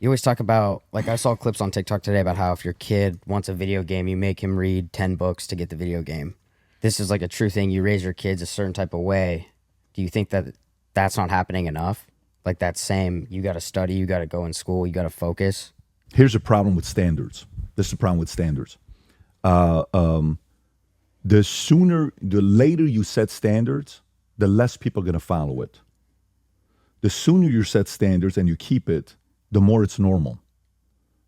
You always talk about, like, I saw clips on TikTok today about how if your kid wants a video game, you make him read 10 books to get the video game. This is like a true thing. You raise your kids a certain type of way. Do you think that that's not happening enough? Like that same, you got to study, you got to go in school, you got to focus. Here's a problem with standards. This is the problem with standards. The later you set standards, the less people are going to follow it. The sooner you set standards and you keep it, the more it's normal.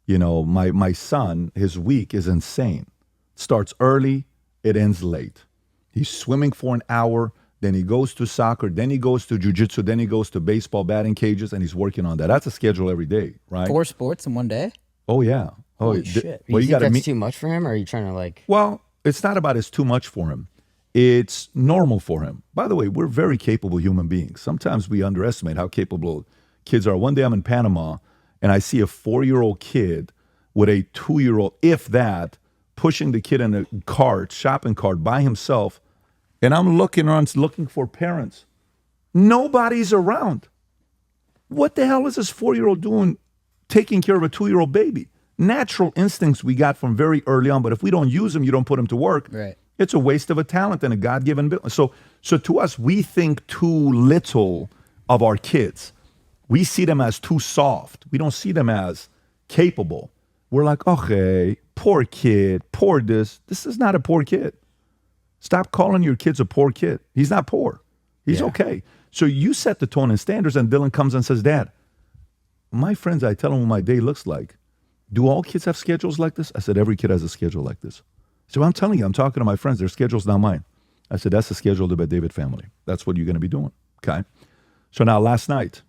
You know, my son, his week is insane. Starts early, it ends late. He's swimming for an hour, then he goes to soccer, then he goes to jiu-jitsu, then he goes to baseball batting cages, and he's working on that. That's a schedule every day, right? 4 sports in one day? Oh, yeah. Holy shit. Well, you think that's too much for him, or are you trying to like... Well, it's not about it's too much for him. It's normal for him. By the way, we're very capable human beings. Sometimes we underestimate how capable kids are. One day I'm in Panama, and I see a 4-year-old kid with a 2-year-old, if that, pushing the kid in a cart, shopping cart by himself. And I'm looking around looking for parents. Nobody's around. What the hell is this 4-year-old doing taking care of a 2-year-old baby? Natural instincts we got from very early on, but if we don't use them, you don't put them to work. Right. It's a waste of a talent and a God-given ability. So to us, we think too little of our kids. We see them as too soft. We don't see them as capable. We're like, okay, poor kid, poor this. This is not a poor kid. Stop calling your kids a poor kid. He's not poor. He's okay. So you set the tone and standards, and Dylan comes and says, Dad, my friends, I tell them what my day looks like. Do all kids have schedules like this? I said, every kid has a schedule like this. So I'm telling you, I'm talking to my friends. Their schedule's not mine. I said, that's the schedule of the Bet David family. That's what you're going to be doing, okay? So now last night,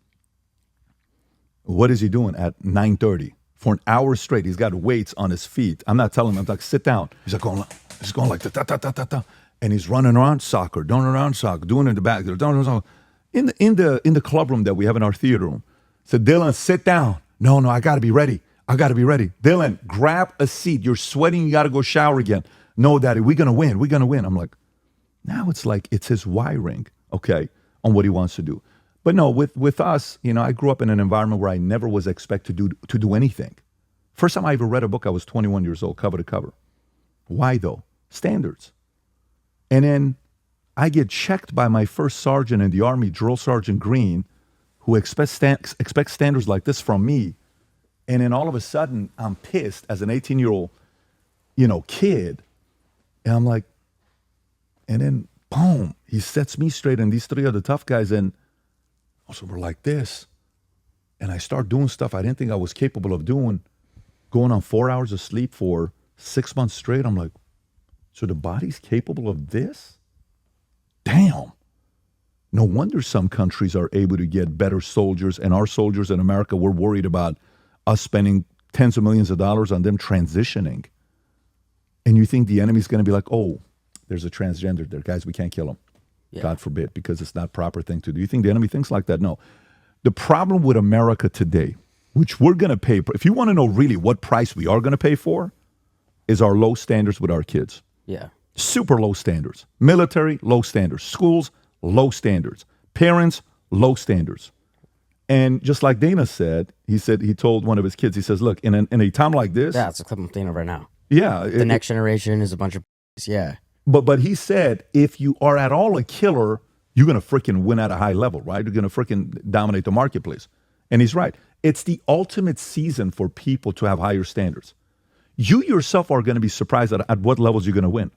what is he doing at 9:30? For an hour straight, he's got weights on his feet. I'm not telling him, I'm like, sit down. He's like going like da, da, da, da, da, da. And he's running around soccer, doing it in the back. In the club room that we have in our theater room. So Dylan, sit down. No, I got to be ready. Dylan, grab a seat. You're sweating. You got to go shower again. No, Daddy, we're going to win. I'm like, now it's his wiring, okay, on what he wants to do. But no, with us, you know, I grew up in an environment where I never was expected to do anything. First time I ever read a book, I was 21 years old, cover to cover. Why though? Standards. And then I get checked by my first sergeant in the Army, Drill Sergeant Green, who expects standards like this from me. And then all of a sudden, I'm pissed as an 18-year-old, kid. And I'm like, and then boom, he sets me straight, and these 3 other tough guys, and also we're like this. And I start doing stuff I didn't think I was capable of doing, going on 4 hours of sleep for 6 months straight. I'm like, so the body's capable of this? Damn. No wonder some countries are able to get better soldiers, and our soldiers in America, we're worried about us spending tens of millions of dollars on them transitioning. And you think the enemy's going to be like, oh, there's a transgender there. Guys, we can't kill him. Yeah. God forbid, because it's not a proper thing to do. You think the enemy thinks like that? No. The problem with America today, which we're going to pay, if you want to know really what price we are going to pay for, is our low standards with our kids. Yeah. Super low standards. Military, low standards. Schools, low standards. Parents, low standards. And just like Dana said, he told one of his kids, he says, look, in a time like this. Yeah, it's a clip of Dana right now. Yeah. The next generation is a bunch of, yeah. But he said, if you are at all a killer, you're going to freaking win at a high level, right? You're going to freaking dominate the marketplace. And he's right. It's the ultimate season for people to have higher standards. You yourself are going to be surprised at what levels you're going to win.